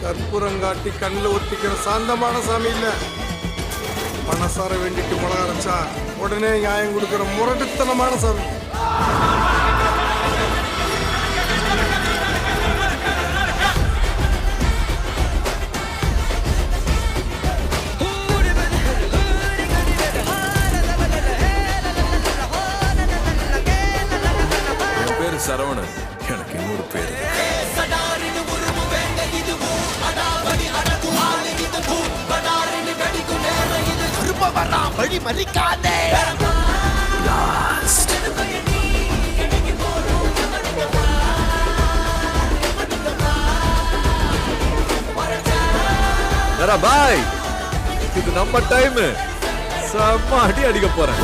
கற்பூரங்காட்டி கண்ணில் ஒத்திக்கிற சாந்தமான சாமி இல்ல. மனசார வேண்டிட்டு மிளகா அரைச்சா உடனே நியாயம் கொடுக்கிற முரட்டுத்தனமான சாமி. என் பேரு சரவணன். எனக்கு இன்னொரு பேரு வழி மறிக்காதே. பாய், இது நம்ம டைம். செம்ம அடி அடிக்க போறேன்.